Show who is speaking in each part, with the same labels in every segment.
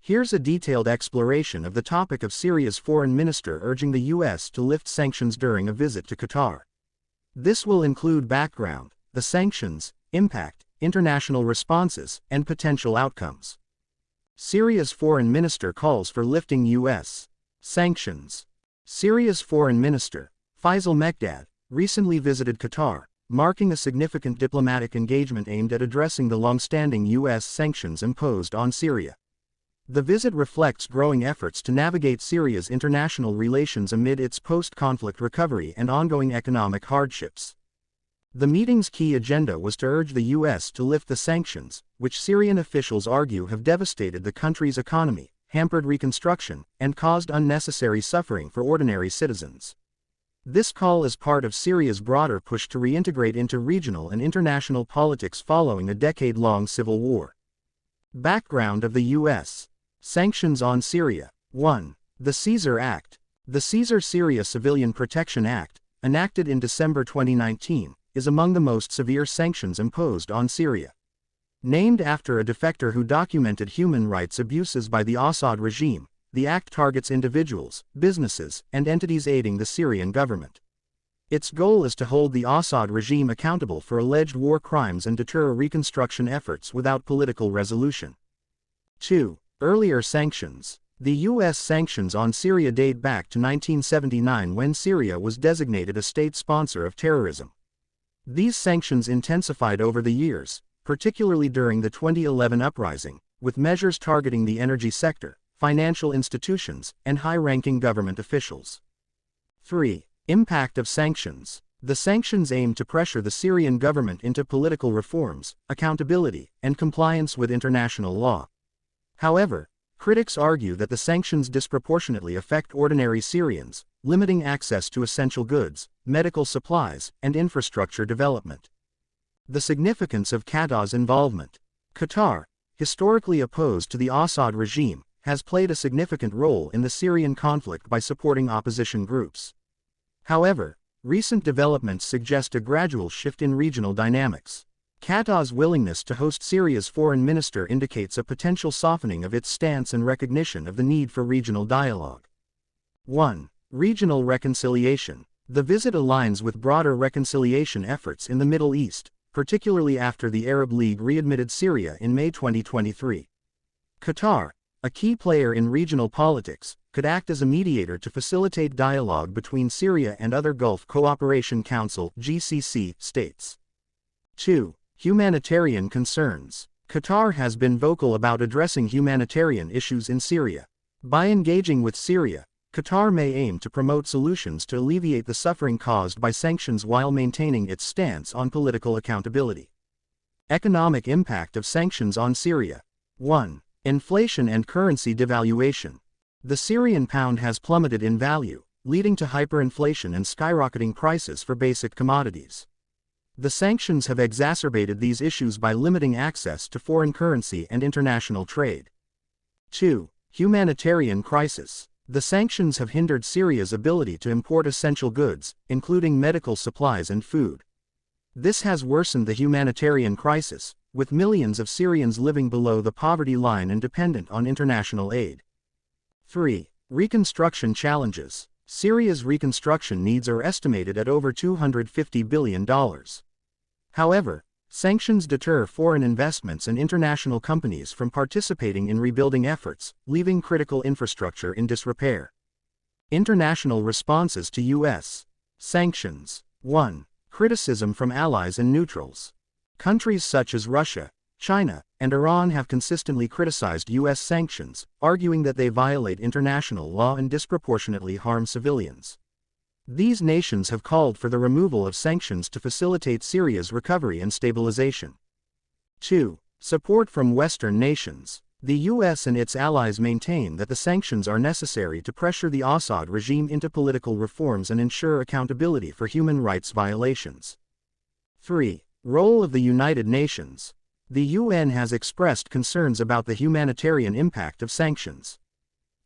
Speaker 1: Here's a detailed exploration of the topic of Syria's foreign minister urging the U.S. to lift sanctions during a visit to Qatar. This will include background, the sanctions, impact, international responses, and potential outcomes. Syria's foreign minister calls for lifting U.S. sanctions. Syria's foreign minister, Faisal Mekdad, recently visited Qatar, marking a significant diplomatic engagement aimed at addressing the long-standing U.S. sanctions imposed on Syria. The visit reflects growing efforts to navigate Syria's international relations amid its post-conflict recovery and ongoing economic hardships. The meeting's key agenda was to urge the U.S. to lift the sanctions, which Syrian officials argue have devastated the country's economy, hampered reconstruction, and caused unnecessary suffering for ordinary citizens. This call is part of Syria's broader push to reintegrate into regional and international politics following a decade-long civil war. Background of the U.S. sanctions on Syria. 1. The Caesar Act. The Caesar-Syria Civilian Protection Act, enacted in December 2019, is among the most severe sanctions imposed on Syria. Named after a defector who documented human rights abuses by the Assad regime, the act targets individuals, businesses, and entities aiding the Syrian government. Its goal is to hold the Assad regime accountable for alleged war crimes and deter reconstruction efforts without political resolution. 2. Earlier sanctions. The U.S. sanctions on Syria date back to 1979 when Syria was designated a state sponsor of terrorism. These sanctions intensified over the years, particularly during the 2011 uprising, with measures targeting the energy sector, financial institutions, and high-ranking government officials. 3. Impact of sanctions. The sanctions aim to pressure the Syrian government into political reforms, accountability, and compliance with international law. However, critics argue that the sanctions disproportionately affect ordinary Syrians, limiting access to essential goods, medical supplies, and infrastructure development. The significance of Qatar's involvement. Qatar, historically opposed to the Assad regime, has played a significant role in the Syrian conflict by supporting opposition groups. However, recent developments suggest a gradual shift in regional dynamics. Qatar's willingness to host Syria's foreign minister indicates a potential softening of its stance and recognition of the need for regional dialogue. 1. Regional reconciliation. The visit aligns with broader reconciliation efforts in the Middle East, particularly after the Arab League readmitted Syria in May 2023. Qatar, a key player in regional politics, could act as a mediator to facilitate dialogue between Syria and other Gulf Cooperation Council (GCC) states. 2. Humanitarian concerns. Qatar has been vocal about addressing humanitarian issues in Syria. By engaging with Syria, Qatar may aim to promote solutions to alleviate the suffering caused by sanctions while maintaining its stance on political accountability. Economic impact of sanctions on Syria. 1. Inflation and currency devaluation. The Syrian pound has plummeted in value, leading to hyperinflation and skyrocketing prices for basic commodities. The sanctions have exacerbated these issues by limiting access to foreign currency and international trade. 2. Humanitarian crisis. The sanctions have hindered Syria's ability to import essential goods, including medical supplies and food. This has worsened the humanitarian crisis, with millions of Syrians living below the poverty line and dependent on international aid. 3. Reconstruction challenges. Syria's reconstruction needs are estimated at over $250 billion. However, sanctions deter foreign investments and international companies from participating in rebuilding efforts, leaving critical infrastructure in disrepair. International responses to U.S. sanctions. 1. Criticism from allies and neutrals. Countries such as Russia, China, and Iran have consistently criticized U.S. sanctions, arguing that they violate international law and disproportionately harm civilians. These nations have called for the removal of sanctions to facilitate Syria's recovery and stabilization. 2. Support from Western nations. The U.S. and its allies maintain that the sanctions are necessary to pressure the Assad regime into political reforms and ensure accountability for human rights violations. 3. Role of the United Nations. The UN has expressed concerns about the humanitarian impact of sanctions.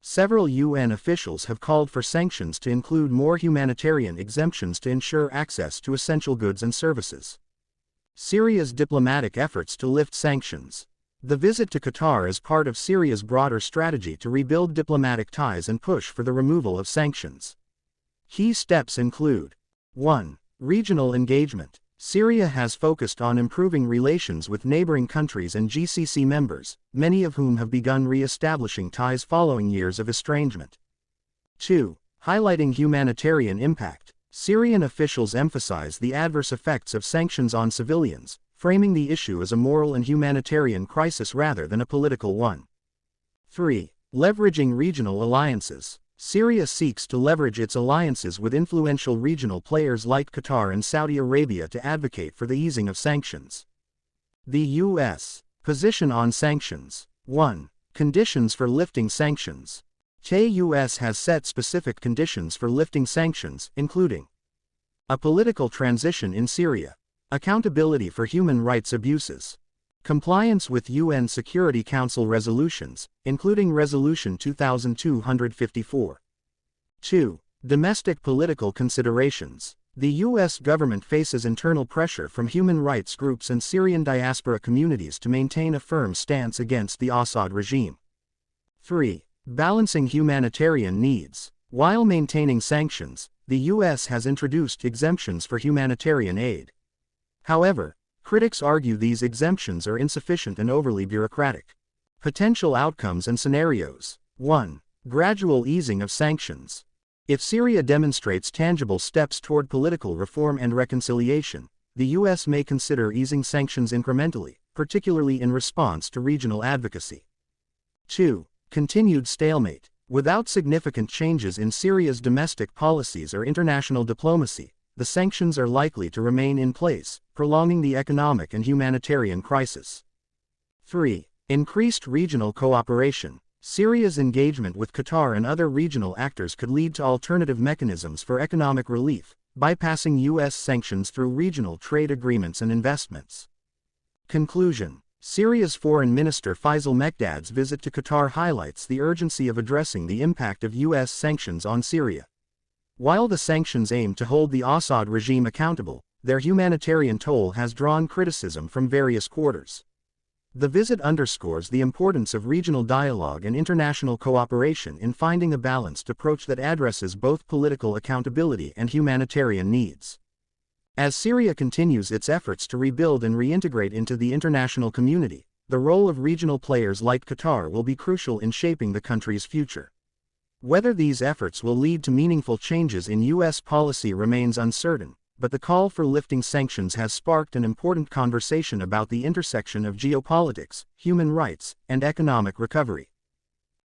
Speaker 1: Several UN officials have called for sanctions to include more humanitarian exemptions to ensure access to essential goods and services. Syria's diplomatic efforts to lift sanctions. The visit to Qatar is part of Syria's broader strategy to rebuild diplomatic ties and push for the removal of sanctions. Key steps include 1. Regional engagement. Syria has focused on improving relations with neighboring countries and GCC members, many of whom have begun re-establishing ties following years of estrangement. 2. Highlighting humanitarian impact. Syrian officials emphasize the adverse effects of sanctions on civilians, framing the issue as a moral and humanitarian crisis rather than a political one. 3. Leveraging regional alliances. Syria seeks to leverage its alliances with influential regional players like Qatar and Saudi Arabia to advocate for the easing of sanctions. The U.S. position on sanctions. 1. Conditions for lifting sanctions. The U.S. has set specific conditions for lifting sanctions, including a political transition in Syria, accountability for human rights abuses, compliance with UN Security Council resolutions, including Resolution 2254. 2. Domestic political considerations. The U.S. government faces internal pressure from human rights groups and Syrian diaspora communities to maintain a firm stance against the Assad regime. 3. Balancing humanitarian needs. While maintaining sanctions, the U.S. has introduced exemptions for humanitarian aid. However, critics argue these exemptions are insufficient and overly bureaucratic. Potential outcomes and scenarios. 1. Gradual easing of sanctions. If Syria demonstrates tangible steps toward political reform and reconciliation, the U.S. may consider easing sanctions incrementally, particularly in response to regional advocacy. 2. Continued stalemate. Without significant changes in Syria's domestic policies or international diplomacy, the sanctions are likely to remain in place, prolonging the economic and humanitarian crisis. 3. Increased regional cooperation. Syria's engagement with Qatar and other regional actors could lead to alternative mechanisms for economic relief, bypassing U.S. sanctions through regional trade agreements and investments. Conclusion. Syria's Foreign Minister Faisal Mekdad's visit to Qatar highlights the urgency of addressing the impact of U.S. sanctions on Syria. While the sanctions aim to hold the Assad regime accountable, their humanitarian toll has drawn criticism from various quarters. The visit underscores the importance of regional dialogue and international cooperation in finding a balanced approach that addresses both political accountability and humanitarian needs. As Syria continues its efforts to rebuild and reintegrate into the international community, the role of regional players like Qatar will be crucial in shaping the country's future. Whether these efforts will lead to meaningful changes in U.S. policy remains uncertain, but the call for lifting sanctions has sparked an important conversation about the intersection of geopolitics, human rights, and economic recovery.